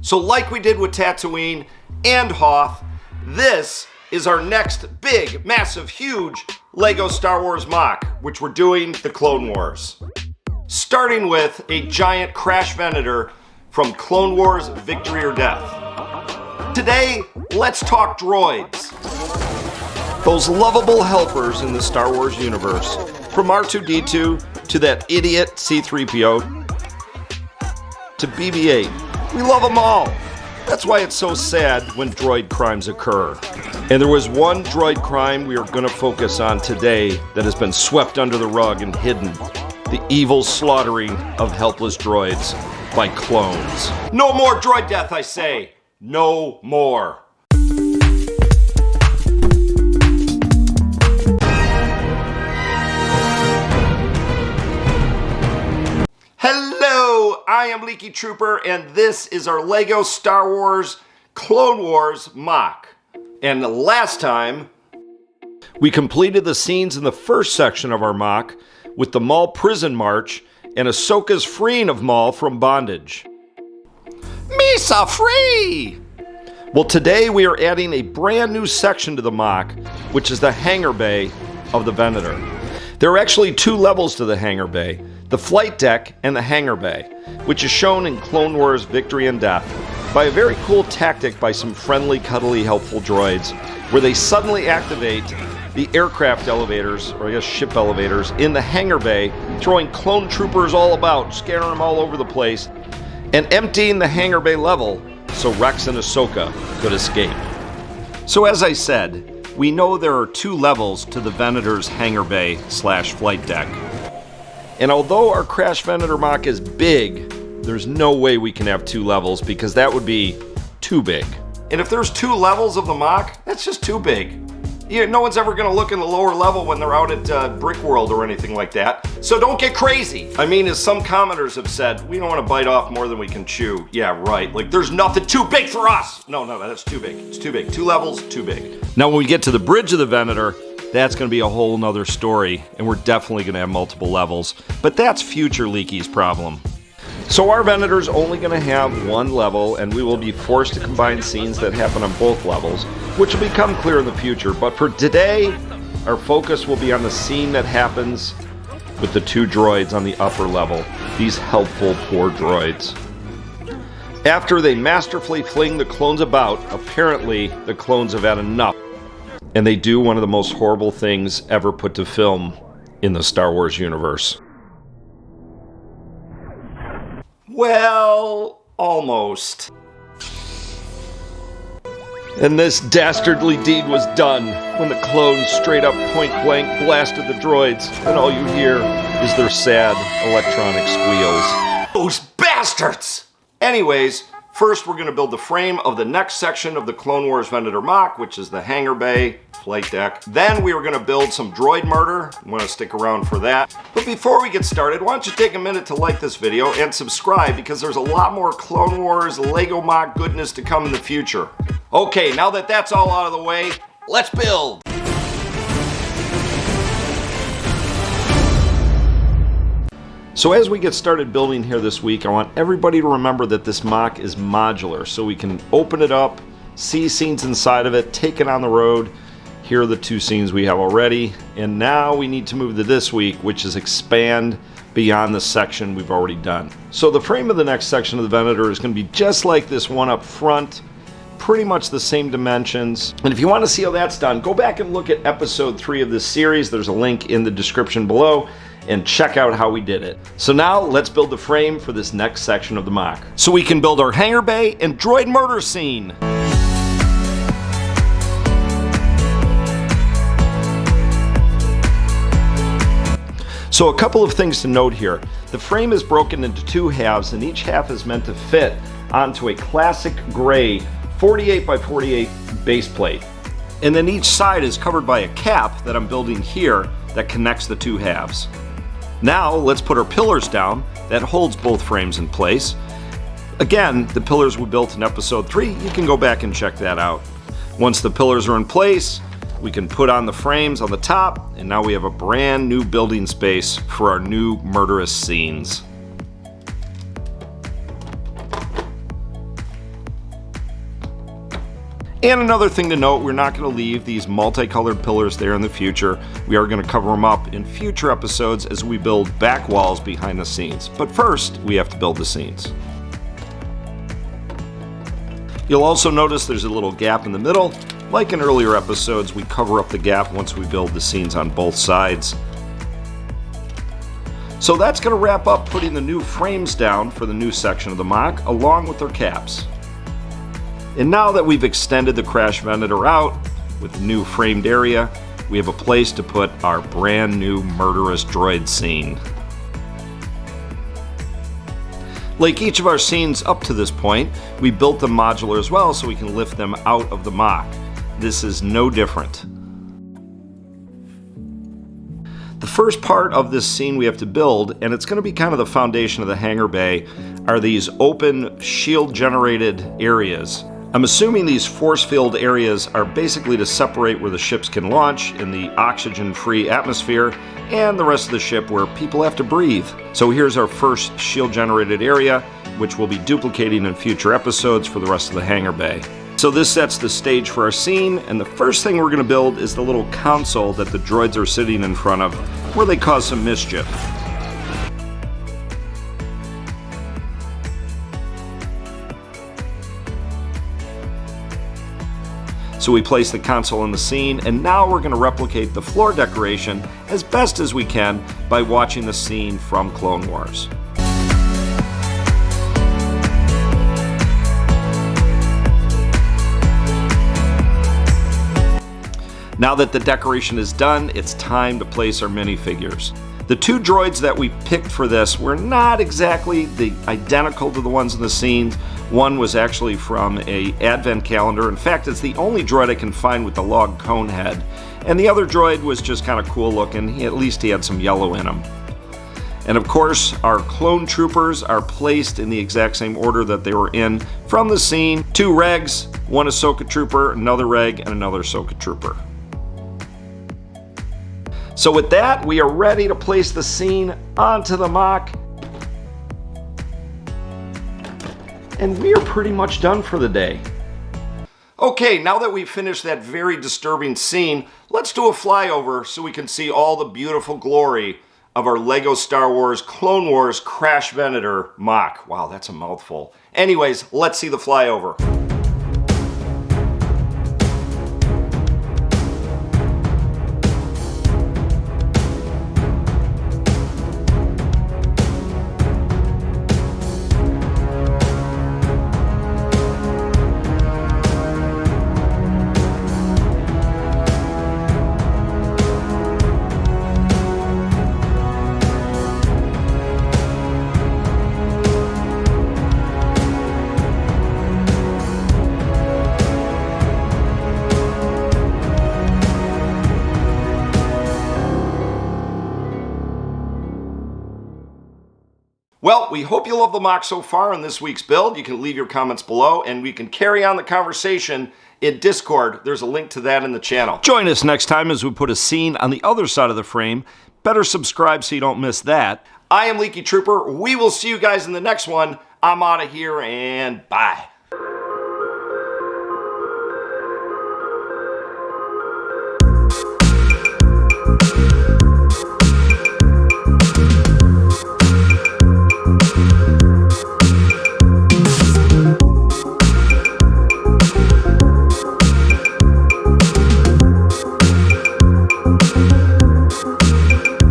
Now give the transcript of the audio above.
So like we did with Tatooine and Hoth, this is our next big, massive, huge LEGO Star Wars MOC, which we're doing the Clone Wars. Starting with a giant crash Venator from Clone Wars Victory or Death. Today, let's talk droids. Those lovable helpers in the Star Wars universe. From R2-D2 to that idiot C-3PO to BB-8. We love them all. That's why it's so sad when droid crimes occur. And there was one droid crime we are going to focus on today that has been swept under the rug and hidden. The evil slaughtering of helpless droids by clones. No more droid death, I say. No more. Hello, I am Leaky Trooper, and this is our LEGO Star Wars Clone Wars MOC. And last time, we completed the scenes in the first section of our MOC with the Maul prison march and Ahsoka's freeing of Maul from bondage. Misa free! Well, today we are adding a brand new section to the MOC, which is the hangar bay of the Venator. There are actually two levels to the hangar bay. The flight deck and the hangar bay, which is shown in Clone Wars Victory and Death by a very cool tactic by some friendly, cuddly, helpful droids, where they suddenly activate the aircraft elevators, or I guess ship elevators, in the hangar bay, throwing clone troopers all about, scaring them all over the place, and emptying the hangar bay level so Rex and Ahsoka could escape. So as I said, we know there are two levels to the Venator's hangar bay / flight deck. And although our Crash Venator MOC is big, there's no way we can have two levels because that would be too big. And if there's two levels of the MOC, that's just too big. Yeah, no one's ever gonna look in the lower level when they're out at Brick World or anything like that. So don't get crazy. I mean, as some commenters have said, we don't wanna bite off more than we can chew. Yeah, right, like there's nothing too big for us. No, that's too big. It's too big. Two levels, too big. Now when we get to the bridge of the Venator, that's going to be a whole nother story, and we're definitely going to have multiple levels, but that's future Leaky's problem. So our Venator's only going to have one level, and we will be forced to combine scenes that happen on both levels, which will become clear in the future. But for today, our focus will be on the scene that happens with the two droids on the upper level, these helpful poor droids. After they masterfully fling the clones about, apparently the clones have had enough. And they do one of the most horrible things ever put to film in the Star Wars universe. Well, almost. And this dastardly deed was done when the clones straight up point blank blasted the droids, and all you hear is their sad electronic squeals. Those bastards! Anyways, first we're going to build the frame of the next section of the Clone Wars Venator MOC, which is the hangar bay flight deck. Then we are going to build some droid murder. I'm going to stick around for that. But before we get started, why don't you take a minute to like this video and subscribe, because there's a lot more Clone Wars LEGO MOC goodness to come in the future. Okay, now that that's all out of the way, let's build! So as we get started building here this week, I want everybody to remember that this MOC is modular, so we can open it up, see scenes inside of it, take it on the road. Here are the two scenes we have already, and now we need to move to this week, which is expand beyond the section we've already done. So the frame of the next section of the Venator is going to be just like this one up front, pretty much the same dimensions. And if you want to see how that's done, go back and look at episode 3 of this series. There's a link in the description below, and check out how we did it. So now let's build the frame for this next section of the MOC, so we can build our hangar bay and droid murder scene. So a couple of things to note here. The frame is broken into two halves, and each half is meant to fit onto a classic gray 48 by 48 base plate. And then each side is covered by a cap that I'm building here that connects the two halves. Now let's put our pillars down that holds both frames in place. Again, the pillars we built in episode 3, you can go back and check that out. Once the pillars are in place, we can put on the frames on the top, and now we have a brand new building space for our new murderous scenes. And another thing to note, we're not going to leave these multicolored pillars there in the future. We are going to cover them up in future episodes as we build back walls behind the scenes. But first, we have to build the scenes. You'll also notice there's a little gap in the middle. Like in earlier episodes, we cover up the gap once we build the scenes on both sides. So that's going to wrap up putting the new frames down for the new section of the MOC, along with their caps. And now that we've extended the crash Venator out with the new framed area, we have a place to put our brand new murderous droid scene. Like each of our scenes up to this point, we built them modular as well so we can lift them out of the MOC. This is no different. The first part of this scene we have to build, and it's going to be kind of the foundation of the hangar bay, are these open shield generated areas. I'm assuming these force field areas are basically to separate where the ships can launch in the oxygen-free atmosphere and the rest of the ship where people have to breathe. So here's our first shield-generated area, which we'll be duplicating in future episodes for the rest of the hangar bay. So this sets the stage for our scene, and the first thing we're going to build is the little console that the droids are sitting in front of, where they cause some mischief. So we place the console in the scene, and now we're going to replicate the floor decoration as best as we can by watching the scene from Clone Wars. Now that the decoration is done, it's time to place our minifigures. The two droids that we picked for this were not exactly identical to the ones in the scenes. One was actually from an advent calendar. In fact, it's the only droid I can find with the log cone head. And the other droid was just kind of cool looking. At least he had some yellow in him. And of course, our clone troopers are placed in the exact same order that they were in from the scene. 2 regs, 1 Ahsoka trooper, another reg, and another Ahsoka trooper. So with that, we are ready to place the scene onto the MOC. And we are pretty much done for the day. Okay, now that we've finished that very disturbing scene, let's do a flyover so we can see all the beautiful glory of our LEGO Star Wars Clone Wars Crash Venator MOC. Wow, that's a mouthful. Anyways, let's see the flyover. Well, we hope you love the MOC so far in this week's build. You can leave your comments below, and we can carry on the conversation in Discord. There's a link to that in the channel. Join us next time as we put a scene on the other side of the frame. Better subscribe so you don't miss that. I am Leaky Trooper. We will see you guys in the next one. I'm out of here, and bye.